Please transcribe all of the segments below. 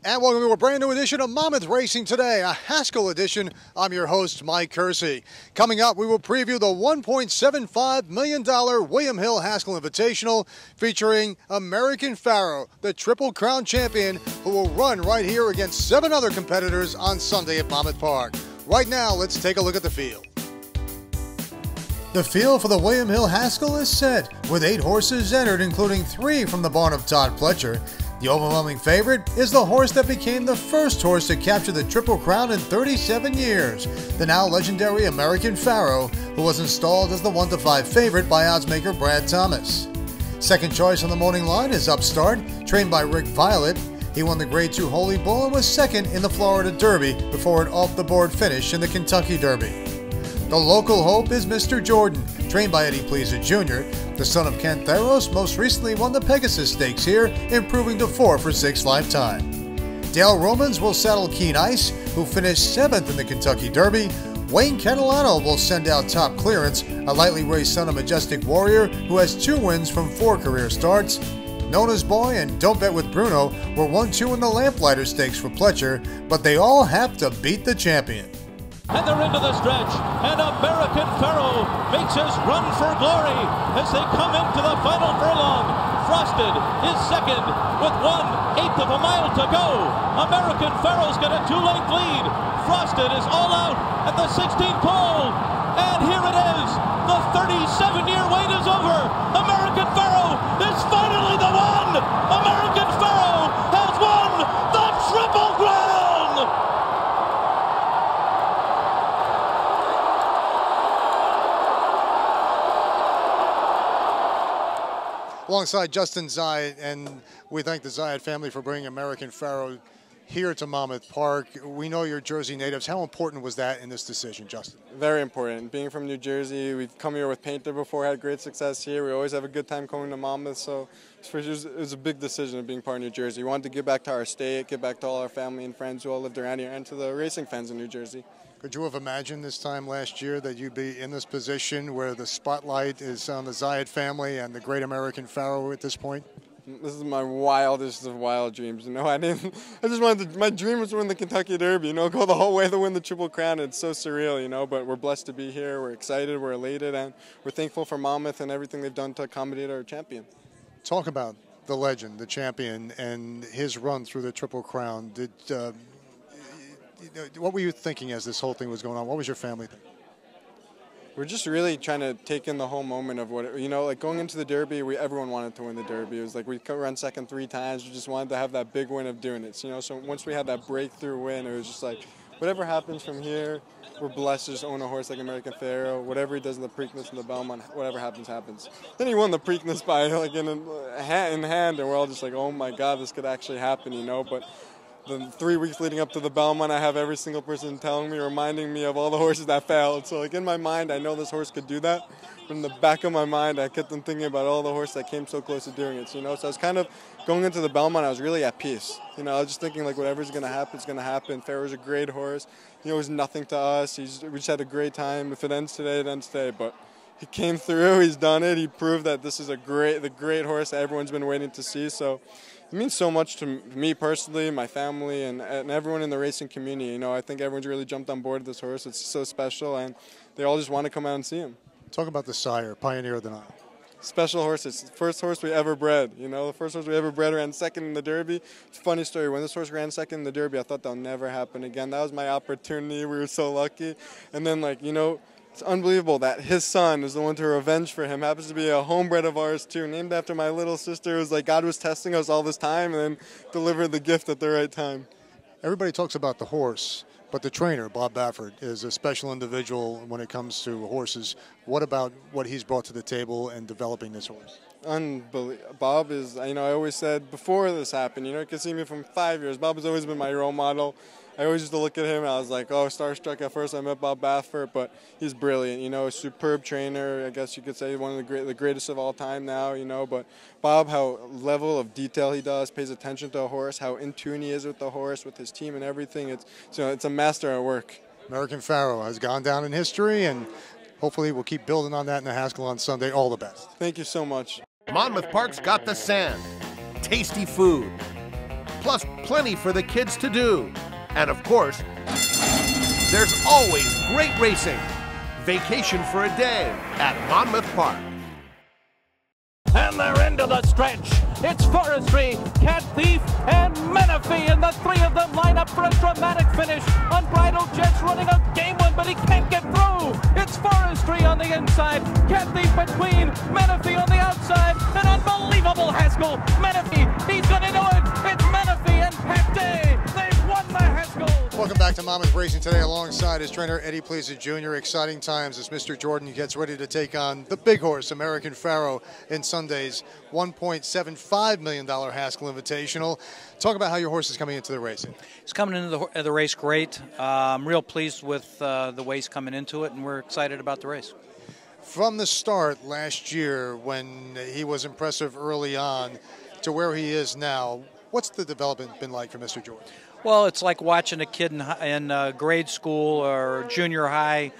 And welcome to a brand new edition of Monmouth Racing Today, a Haskell edition. I'm your host, Mike Kersey. Coming up, we will preview the $1.75 million William Hill Haskell Invitational featuring American Pharoah, the Triple Crown champion, who will run right here against 7 other competitors on Sunday at Monmouth Park. Right now, let's take a look at the field. The field for the William Hill Haskell is set, with 8 horses entered, including 3 from the barn of Todd Pletcher. The overwhelming favorite is the horse that became the first horse to capture the Triple Crown in 37 years, the now legendary American Pharoah, who was installed as the 1-5 favorite by oddsmaker Brad Thomas. Second choice on the morning line is Upstart, trained by Rick Violet. He won the Grade 2 Holy Bull and was second in the Florida Derby before an off-the-board finish in the Kentucky Derby. The local hope is Mr. Jordan, trained by Eddie Pleaser Jr. The son of Ken Theros most recently won the Pegasus Stakes here, improving to 4 for 6 lifetime. Dale Romans will saddle Keen Ice, who finished 7th in the Kentucky Derby. Wayne Catalano will send out Top Clearance, a lightly raced son of Majestic Warrior who has 2 wins from 4 career starts. Nona's Boy and Don't Bet with Bruno were 1-2 in the Lamplighter Stakes for Pletcher, but they all have to beat the champion. And they're into the stretch, and American Pharoah makes his run for glory as they come into the final furlong. Frosted is second with 1/8 of a mile to go. American Pharoah's got a 2-length lead. Frosted is all out at the 16th pole, and here it is. The 37-year wait is over. American Pharoah is finally the one. American Pharoah has won the Triple Crown. Alongside Justin Zayat, and we thank the Zayat family for bringing American Pharoah here to Monmouth Park. We know you're Jersey natives. How important was that in this decision, Justin? Very important. Being from New Jersey, we've come here with Painter before, had great success here. We always have a good time coming to Monmouth, so it was a big decision of being part of New Jersey. We wanted to give back to our state, give back to all our family and friends who all lived around here, and to the racing fans in New Jersey. Could you have imagined this time last year that you'd be in this position where the spotlight is on the Zayat family and the great American Pharoah at this point? This is my wildest of wild dreams. You know, I just wanted to, my dream was to win the Kentucky Derby, you know, go the whole way to win the Triple Crown. It's so surreal, you know, but we're blessed to be here. We're excited, we're elated, and we're thankful for Monmouth and everything they've done to accommodate our champion. Talk about the legend, the champion, and his run through the Triple Crown. What were you thinking as this whole thing was going on? What was your family thinking? We're just really trying to take in the whole moment of what, you know, like going into the Derby, everyone wanted to win the Derby. It was like we could run second 3 times. We just wanted to have that big win of doing it. So, you know, so once we had that breakthrough win, it was just like, whatever happens from here, we're blessed to just own a horse like American Pharoah. Whatever he does in the Preakness and the Belmont, whatever happens, happens. Then he won the Preakness by like in hand, and we're all just like, oh my God, this could actually happen, you know. But the 3 weeks leading up to the Belmont, I have every single person telling me, reminding me of all the horses that failed. So like in my mind, I know this horse could do that. But in the back of my mind, I kept on thinking about all the horses that came so close to doing it. So, you know, so I was kind of going into the Belmont, I was really at peace. You know, I was just thinking like whatever's going to happen, it's going to happen. Pharoah's a great horse. He owes nothing to us. We just had a great time. If it ends today, it ends today. But he came through. He's done it. He proved that this is the great horse that everyone's been waiting to see. So it means so much to me personally, my family, and everyone in the racing community. You know, I think everyone's really jumped on board with this horse. It's so special, and they all just want to come out and see him. Talk about the sire, Pioneer of the Nile. Special horse. It's the first horse we ever bred. You know, the first horse we ever bred ran second in the Derby. It's a funny story. When this horse ran second in the Derby, I thought that'll never happen again. That was my opportunity. We were so lucky. And then, like, you know, it's unbelievable that his son is the one to revenge for him. Happens to be a homebred of ours, too, named after my little sister. It was like God was testing us all this time and then delivered the gift at the right time. Everybody talks about the horse, but the trainer, Bob Baffert, is a special individual when it comes to horses. What about what he's brought to the table and developing this horse? Unbelievable. Bob is, you know, I always said before this happened, you know, you can see me from 5 years. Bob has always been my role model. I always used to look at him and I was like, oh, starstruck at first. I met Bob Baffert, but he's brilliant, you know, a superb trainer. I guess you could say one of the greatest of all time now, you know. But Bob, how level of detail he does, pays attention to a horse, how in tune he is with the horse, with his team and everything. It's a master at work. American Pharoah has gone down in history, and hopefully we'll keep building on that in the Haskell on Sunday. All the best. Thank you so much. Monmouth Park's got the sand, tasty food, plus plenty for the kids to do. And of course, there's always great racing. Vacation for a day at Monmouth Park. And they're into the stretch. It's Forestry, Cat Thief, and Menifee, and the three of them line up for a dramatic finish. Unbridled Jet's running a game one, but he can't get through. It's Forestry on the inside, Cat Thief between, Menifee on the outside, an unbelievable Haskell. Menifee, he's going to do it. It's Menifee and Pate. They've won the Haskell. Welcome back to Monmouth Racing today alongside his trainer Eddie Pleasant Jr. Exciting times as Mr. Jordan gets ready to take on the big horse, American Pharoah, in Sunday's $1.75 million Haskell Invitational. Talk about how your horse is coming into the racing. He's coming into the race great. I'm real pleased with the way he's coming into it, and we're excited about the race. From the start last year when he was impressive early on to where he is now, what's the development been like for Mr. Jordan? Well, it's like watching a kid in grade school or junior high,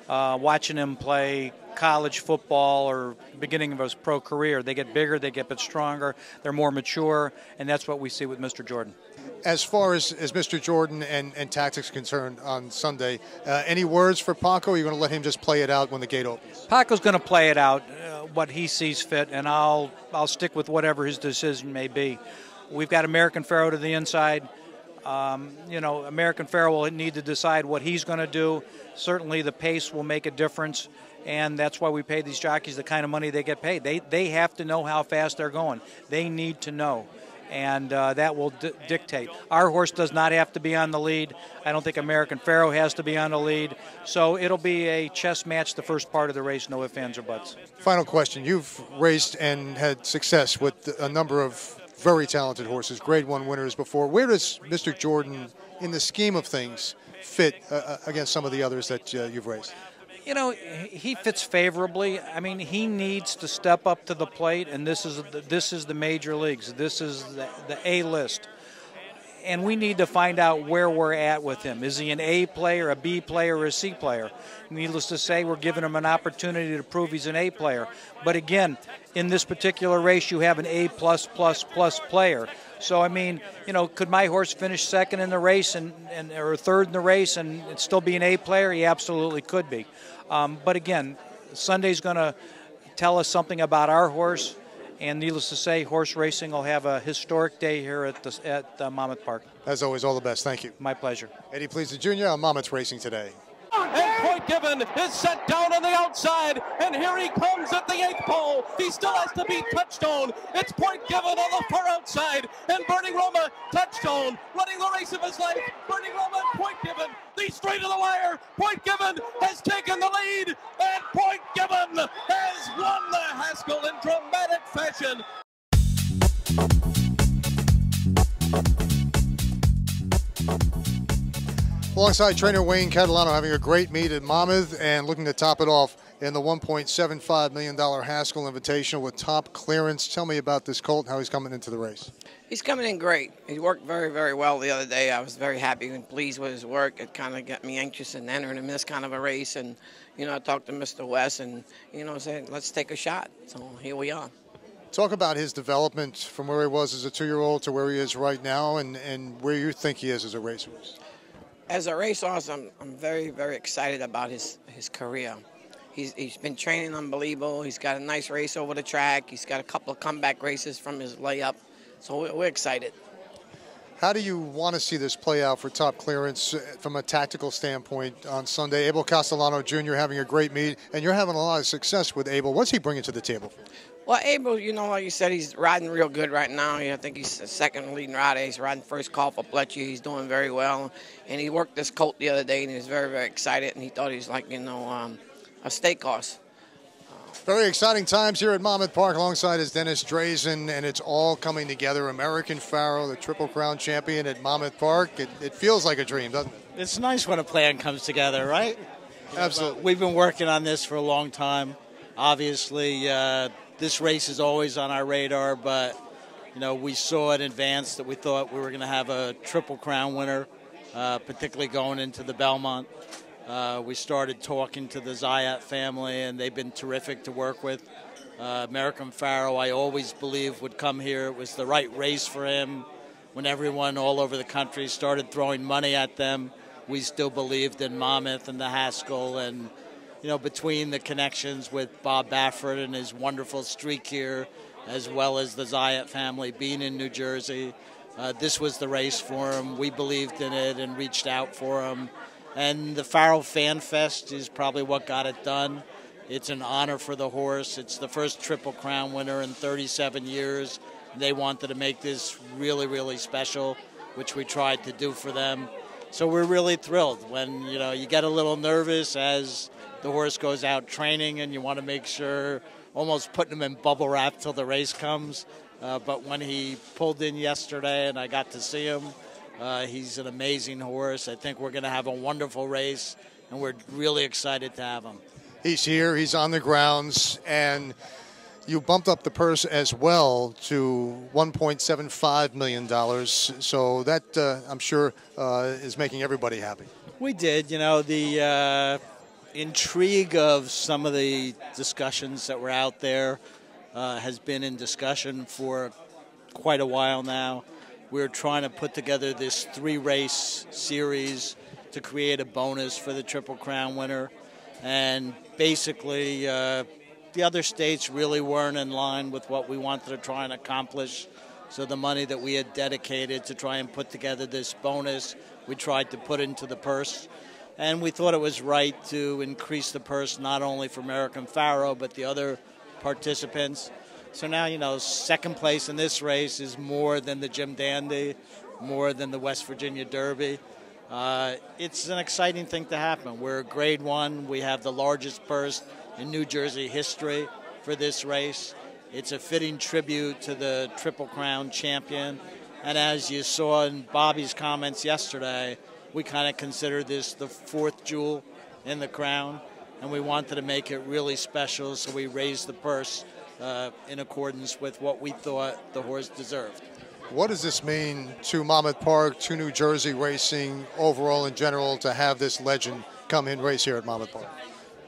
watching him play college football or beginning of his pro career. They get bigger, they get a bit stronger, they're more mature, and that's what we see with Mr. Jordan. As far as Mr. Jordan and tactics concerned on Sunday, any words for Paco? Or are you going to let him just play it out when the gate opens? Paco's going to play it out, what he sees fit, and I'll stick with whatever his decision may be. We've got American Pharoah to the inside. American Pharoah will need to decide what he's going to do. Certainly the pace will make a difference, and that's why we pay these jockeys the kind of money they get paid. They have to know how fast they're going. They need to know, and that will dictate. Our horse does not have to be on the lead. I don't think American Pharoah has to be on the lead. So it'll be a chess match the first part of the race, no ifs, ands, or buts. Final question. You've raced and had success with a number of very talented horses, Grade 1 winners before. Where does Mr. Jordan, in the scheme of things, fit against some of the others that you've raced? You know, he fits favorably. I mean, he needs to step up to the plate, and this is the major leagues. This is the A list. And we need to find out where we're at with him. Is he an A player, a B player, or a C player? Needless to say, we're giving him an opportunity to prove he's an A player. But again, in this particular race, you have an A+++ player. So, I mean, could my horse finish second in the race or third in the race and still be an A player? He absolutely could be. But again, Sunday's going to tell us something about our horse. And needless to say, horse racing will have a historic day here at Monmouth Park. As always, all the best. Thank you. My pleasure. Eddie Pleasant Jr. on Monmouth Racing today. And Point Given is set down on the outside, and here he comes at the 8th pole. He still has to beat Touchstone. It's Point Given on the far outside, and Burning Roma, Touchstone, running the race of his life. Burning Roma and Point Given, the straight of the wire. Point Given has taken the lead, and Point Given has won the Haskell in dramatic fashion. Alongside trainer Wayne Catalano, having a great meet at Monmouth and looking to top it off in the $1.75 million Haskell Invitational with top clearance. Tell me about this colt, how he's coming into the race. He's coming in great. He worked very, very well the other day. I was very happy and pleased with his work. It kind of got me anxious in entering in this kind of a race. And, I talked to Mr. West and, said, let's take a shot. So here we are. Talk about his development from where he was as a 2-year-old to where he is right now and where you think he is as a racehorse. As a racehorse, I'm very, very excited about his career. He's been training unbelievable. He's got a nice race over the track. He's got a couple of comeback races from his layup. So we're excited. How do you want to see this play out for top clearance from a tactical standpoint on Sunday? Abel Castellano Jr. having a great meet, and you're having a lot of success with Abel. What's he bringing to the table? Well, Abel, like you said, he's riding real good right now. I think he's the second leading rider. He's riding first call for Fletcher. He's doing very well. And he worked this colt the other day, and he was very, very excited. And he thought he was like, a stake horse. Very exciting times here at Monmouth Park alongside his Dennis Drazen, and it's all coming together. American Pharoah, the Triple Crown champion at Monmouth Park. It feels like a dream, doesn't it? It's nice when a plan comes together, right? Absolutely. We've been working on this for a long time. Obviously, this race is always on our radar, but, we saw in advance that we thought we were going to have a Triple Crown winner, particularly going into the Belmont. We started talking to the Zayat family, and they've been terrific to work with. American Pharoah, I always believed, would come here. It was the right race for him. when everyone all over the country started throwing money at them, we still believed in Monmouth and the Haskell, and between the connections with Bob Baffert and his wonderful streak here, as well as the Zayat family being in New Jersey, this was the race for him. We believed in it and reached out for him. And the Farrow Fan Fest is probably what got it done. It's an honor for the horse. It's the first Triple Crown winner in 37 years. They wanted to make this really, really special, which we tried to do for them. So we're really thrilled when, you get a little nervous as the horse goes out training and you want to make sure, almost putting him in bubble wrap till the race comes. But when he pulled in yesterday and I got to see him, he's an amazing horse. I think we're going to have a wonderful race, and we're really excited to have him. He's here, he's on the grounds, and you bumped up the purse as well to $1.75 million. So that, I'm sure, is making everybody happy. We did. The intrigue of some of the discussions that were out there has been in discussion for quite a while now. We're trying to put together this 3-race series to create a bonus for the Triple Crown winner. And basically, the other states really weren't in line with what we wanted to try and accomplish. So the money that we had dedicated to try and put together this bonus, we tried to put into the purse. And we thought it was right to increase the purse not only for American Pharoah, but the other participants. So now, second place in this race is more than the Jim Dandy, more than the West Virginia Derby. It's an exciting thing to happen. We're Grade 1. We have the largest purse in New Jersey history for this race. It's a fitting tribute to the Triple Crown champion. And as you saw in Bobby's comments yesterday, we kind of consider this the 4th jewel in the crown. And we wanted to make it really special, so we raised the purse in accordance with what we thought the horse deserved. What does this mean to Monmouth Park, to New Jersey racing overall in general, to have this legend come in race here at Monmouth Park?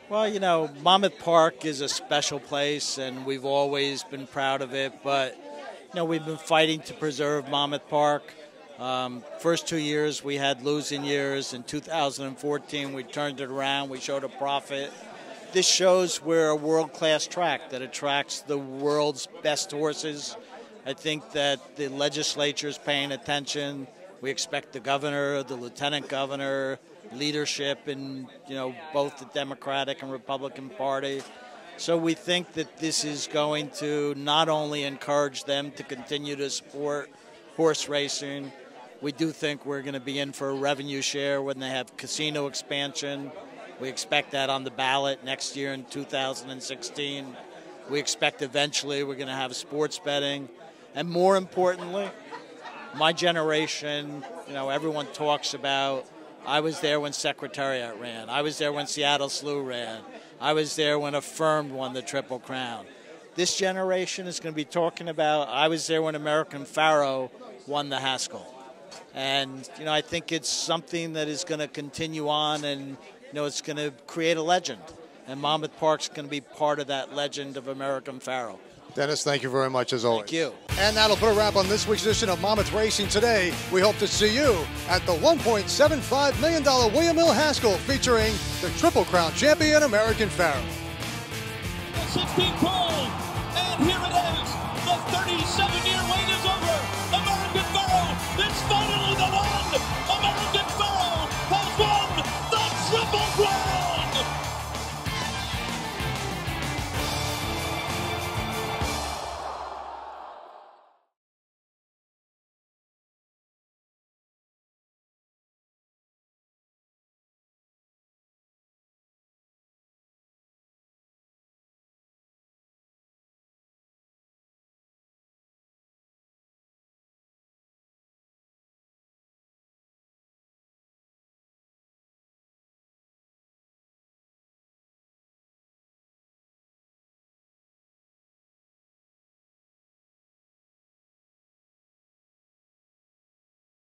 Well, Monmouth Park is a special place, and we've always been proud of it. But, we've been fighting to preserve Monmouth Park. First 2 years, we had losing years. In 2014, we turned it around. We showed a profit. This shows we're a world-class track that attracts the world's best horses. I think that the legislature is paying attention. We expect the governor, the lieutenant governor, leadership in both the Democratic and Republican Party. So we think that this is going to not only encourage them to continue to support horse racing. We do think we're going to be in for a revenue share when they have casino expansion. We expect that on the ballot next year in 2016. We expect eventually we're going to have sports betting. And more importantly, my generation, everyone talks about, I was there when Secretariat ran. I was there when Seattle Slew ran. I was there when Affirmed won the Triple Crown. This generation is going to be talking about, I was there when American Pharoah won the Haskell. And, I think it's something that is going to continue on, and, it's going to create a legend. And Monmouth Park's going to be part of that legend of American Pharoah. Dennis, thank you very much as always. Thank you. And that'll put a wrap on this week's edition of Monmouth Racing Today. We hope to see you at the $1.75 million William Hill Haskell featuring the Triple Crown champion American Pharoah. 16 pole, and here it is. The 37-year wait is over. American Pharoah is finally the one.